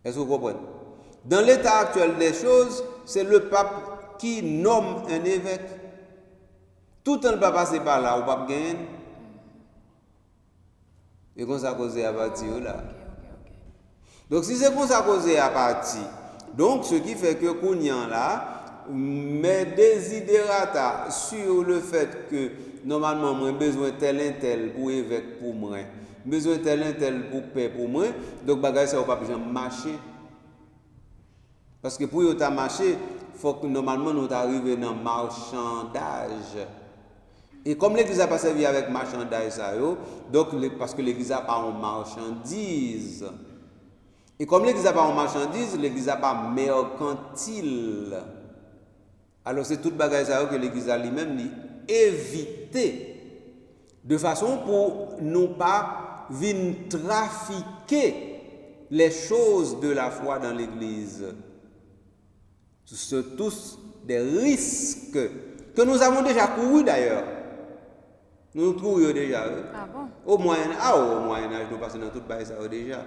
Est-ce que vous comprenez? Dans l'état actuel des choses, c'est le pape qui nomme un évêque. Tout le temps ne pas passer par là, ou pas gagner. Et comme ça cause à partir là. Donc si c'est comme ça cause à partir, donc ce qui fait que Kounyan là met désiderata sur le fait que normalement moi besoin tel un tel pour évêque pour moi, besoin tel un tel pour paix pour moi, donc bagage ça va pas besoin marcher. Parce que pour y marcher, il faut que normalement nous arrivions dans le marchandage. Et comme l'Église n'a pas servi avec marchandage, donc parce que l'Église n'a pas en marchandise. Et comme l'Église n'a pas en marchandise, l'Église n'a pas mercantile. Alors c'est toute bagage que l'Église a lui-même évité. De façon pour ne pas venir trafiquer les choses de la foi dans l'Église. C'est tous des risques que nous avons déjà courus d'ailleurs. Nous courions déjà. Ah bon? Au Moyen-Âge, nous passons dans toute base déjà.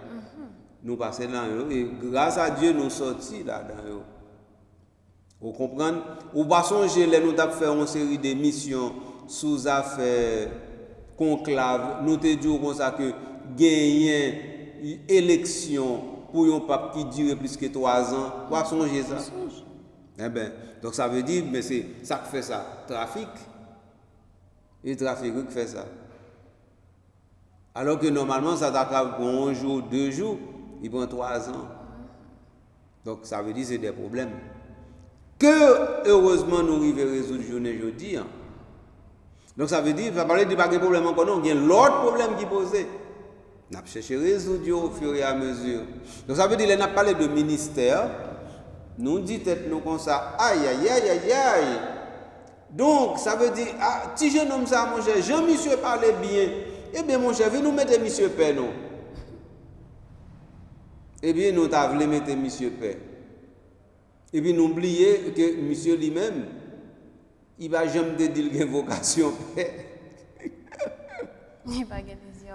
Nous passons dans eux et grâce à Dieu, nous sortis là-dedans. Vous comprenez? Ou pas songer, nous avons fait une série d'émissions sous affaires conclave. Nous te disons comme ça que gagner une élection pour un pape qui dure plus que 3 ans. Vous pas songer ça? Eh bien, donc ça veut dire, mais c'est ça qui fait ça, trafic. Et le trafic qui fait ça. Alors que normalement, ça t'attrape pour 1 jour, 2 jours, il prend 3 ans. Donc ça veut dire que c'est des problèmes. Que heureusement nous arrivons à résoudre journée aujourd'hui. Donc ça veut dire, ça parler de pas de problème encore, non, il y a l'autre problème qui posé. On a cherché à résoudre au fur et à mesure. Donc ça veut dire, on a parlé de ministère. Nous dit tête nous comme ça, aïe, aïe, aïe, aïe, aïe. Donc, ça veut dire, ah, si je nomme ça, mon cher, Jean-Monsieur parlait bien. Eh bien, mon cher, viens nous mettre Monsieur Père, non? Eh bien, nous t'avons mettre Monsieur Père. Et puis, n'oubliez que Monsieur lui-même, il va jamais te dire qu'il a une vocation Père.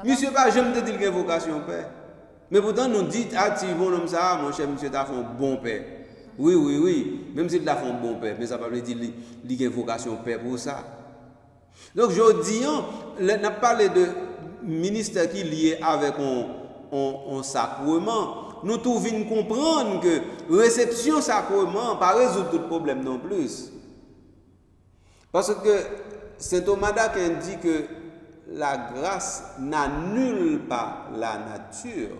Monsieur va jamais te dire qu'il a une vocation Père. Mais pourtant, nous dites, ah, si bon homme ça, mon cher Monsieur, t'as fait un bon Père. Oui. Même s'il a fait un bon père, mais ça ne veut pas dire qu'il a une vocation père pour ça. Donc, je dis, on a parlé de ministère qui est lié avec un sacrement. Nous devons comprendre que réception sacrement ne pas résoudre tout problème non plus. Parce que saint Thomas d'Aquin dit que la grâce n'annule pas la nature,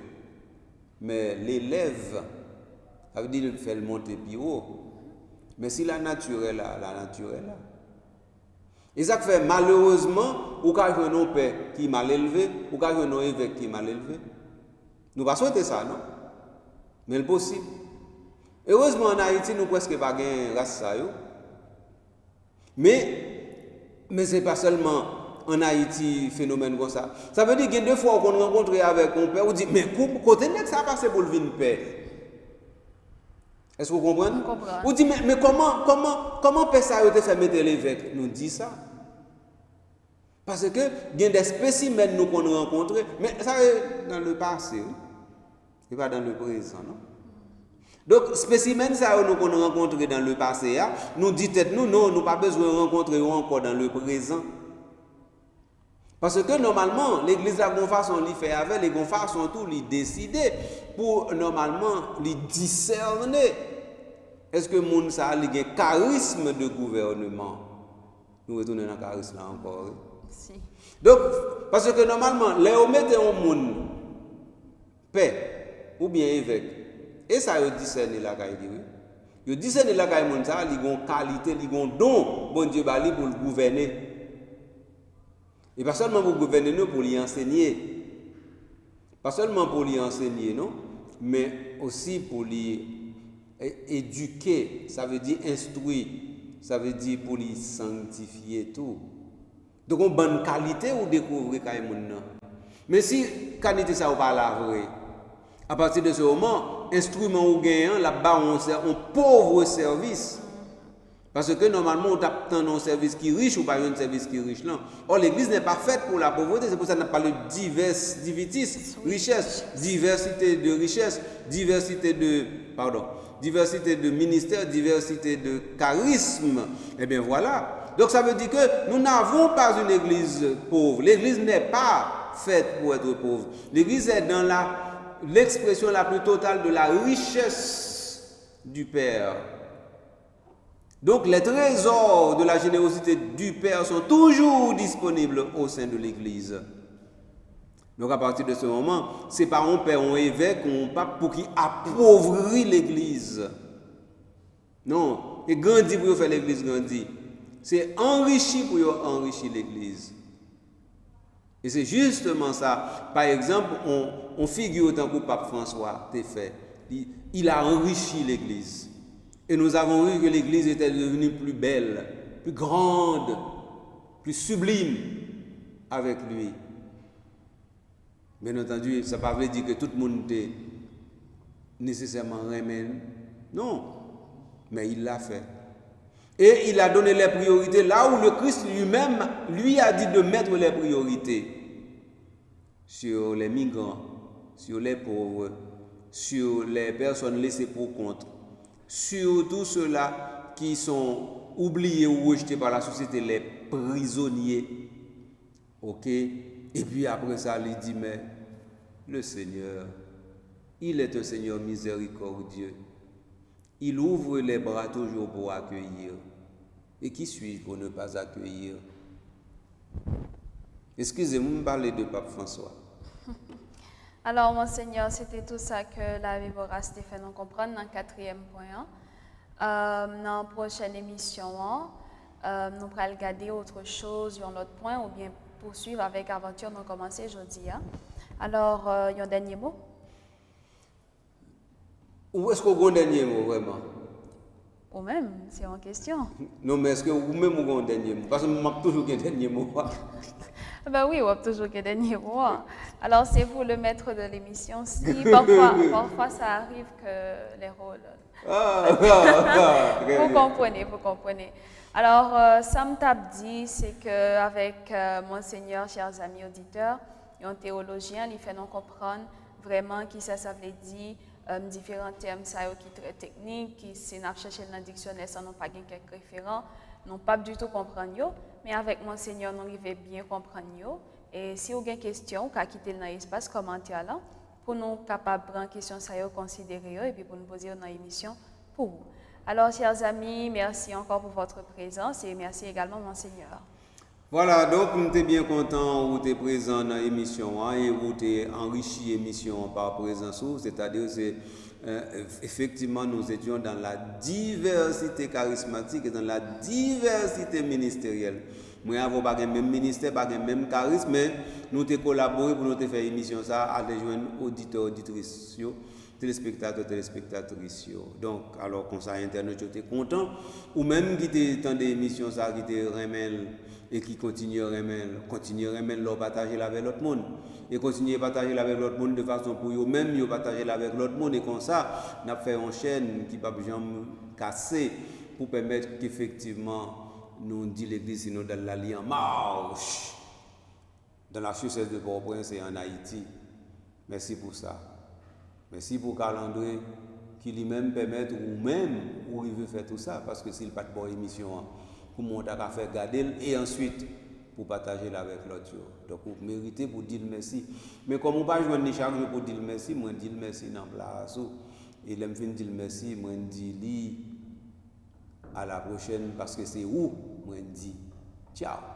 mais l'élève. Ça veut dire qu'il fait le monter plus haut. Mais si la nature est là, la nature est là. Et ça fait malheureusement, ou quand il y a un père qui est mal élevé, ou quand il y a un évêque qui est mal élevé. Nous ne pas souhaiter ça, non? Mais c'est possible. Heureusement, en Haïti, nous presque pas de race ça. Mais ce n'est pas seulement en Haïti phénomène comme ça. Ça veut dire qu'il y a 2 fois qu'on rencontre avec un père, on dit, mais côté net ça passe pour le venir père. Est-ce que vous comprenez? Vous dites, mais comment personne a fait mettre l'évêque? Nous dit ça. Parce que il y a des spécimens nous qu'on rencontre, mais ça est dans le passé, et pas dans le présent, non? Donc, spécimens ça nous qu'on rencontre dans le passé, nous dit non, nous pas besoin de rencontrer encore dans le présent. Parce que normalement, l'église a une façon de faire avec, les une façon tout lui décider pour normalement lui discerner. Est-ce que moun ça a un charisme de gouvernement? Nous retournons dans le charisme là encore. Si. Donc, parce que normalement, les on mette un monde paix ou bien évêque. Et ça yo discerner la caille oui. Yo discerner la caille moun ça, li gon qualité, li gon don, bon Dieu bali pour le gouverner. Et pas seulement pour gouverner, nous, pour lui enseigner. Pas seulement pour lui enseigner, non, mais aussi pour lui éduquer, ça veut dire instruire, ça veut dire pour les sanctifier tout. Donc, on bonne qualité ou découvrir quand même. Mais si qualité ça ou pas la vraie, à partir de ce moment, instrument ou gagnant, là-bas, on pauvre service. Parce que normalement, on tape un service qui est riche ou pas un service qui est riche. Non. Or, l'église n'est pas faite pour la pauvreté. C'est pour ça qu'on a parlé de diversité, richesse, diversité de richesse, diversité de ministères, diversité de charisme. Eh bien, voilà. Donc, ça veut dire que nous n'avons pas une église pauvre. L'église n'est pas faite pour être pauvre. L'église est dans l'expression la plus totale de la richesse du Père. Donc les trésors de la générosité du Père sont toujours disponibles au sein de l'Église. Donc à partir de ce moment, c'est pas un père, un évêque, un pape pour qui appauvrit l'Église. Non, et grandir pour faire l'Église grandir. C'est enrichir pour enrichir l'Église. Et c'est justement ça. Par exemple, on figure autant que le pape François t'a fait. Il a enrichi l'Église. Et nous avons vu que l'Église était devenue plus belle, plus grande, plus sublime avec lui. Bien entendu, ça ne veut pas dire que tout le monde était nécessairement remède. Non, mais il l'a fait. Et il a donné les priorités là où le Christ lui-même lui a dit de mettre les priorités sur les migrants, sur les pauvres, sur les personnes laissées pour compte. Sur tous ceux-là qui sont oubliés ou rejetés par la société, les prisonniers. Ok? Et puis après ça, il dit, mais le Seigneur, il est un Seigneur miséricordieux. Il ouvre les bras toujours pour accueillir. Et qui suis-je pour ne pas accueillir? Excusez-moi de parler de Pape François. Alors, Monseigneur, c'était tout ça que la Vibora Stéphane nous comprendre dans le 4e point. Dans la prochaine émission, nous allons regarder autre chose, un autre point, ou bien poursuivre avec l'aventure nous commencer aujourd'hui. Alors, il y a un dernier mot? Ou est-ce qu'on a un dernier mot, vraiment? Ou même, c'est en question. Non, mais est-ce que vous-même vous avez un dernier mot? Parce que moi, toujours un dernier mot. Ben oui, on a toujours un dernier mot. Alors, c'est vous le maître de l'émission. Si parfois ça arrive que les rôles. Vous comprenez. Alors, ça me tape dit, c'est qu'avec Monseigneur, chers amis auditeurs, un théologien, il fait nous comprendre vraiment qui ça veut dire, différents termes ça qui sont très techniques, qui si nous cherchons dans le dictionnaire, ça n'ont pas quelques référents, non pas du tout comprendre, mais avec Monseigneur, nous arrivons bien comprendre. Et si vous avez des questions, vous quittez dans l'espace commentaire là, pour nous capables de prendre question ça considérer et puis pour nous poser dans l'émission pour vous. Alors, chers amis, merci encore pour votre présence et merci également, Monseigneur. Voilà, donc nous sommes bien contents où tu es présent dans l'émission et où tu es enrichi l'émission par présence, c'est-à-dire c'est effectivement nous étions dans la diversité charismatique et dans la diversité ministérielle. Moi, avons pas le même ministère, pas le même charisme, mais nous avons collaboré pour nous faire l'émission ça à des jeunes auditeurs, auditrices, téléspectateurs, téléspectatrices. Donc, alors comme ça, Internet, j'étais content. Ou même qui était dans des émissions ça, qui était remède et qui continue à remède, leur partager avec l'autre monde. Et continuer à partager avec l'autre monde de façon pour eux-mêmes, ils partager avec l'autre monde. Et comme ça, nous avons fait une chaîne qui ne peut pas casser pour permettre qu'effectivement, nous dit l'Église, nous dans l'alliance en marche dans la succès de Port-au-Prince et en Haïti. Merci pour ça. Merci pour Calendrier qui lui-même permet ou même où il veut faire tout ça parce que s'il n'a pas de bonne émission, pour monter à faire garder et ensuite pour partager avec l'autre. Donc vous méritez pour dire merci. Mais comme on ne peut pas jouer chaque jour pour dire merci, moi je dis merci dans la place. Et je me dis merci, moi je dis à la prochaine parce que c'est où, moi je dis ciao.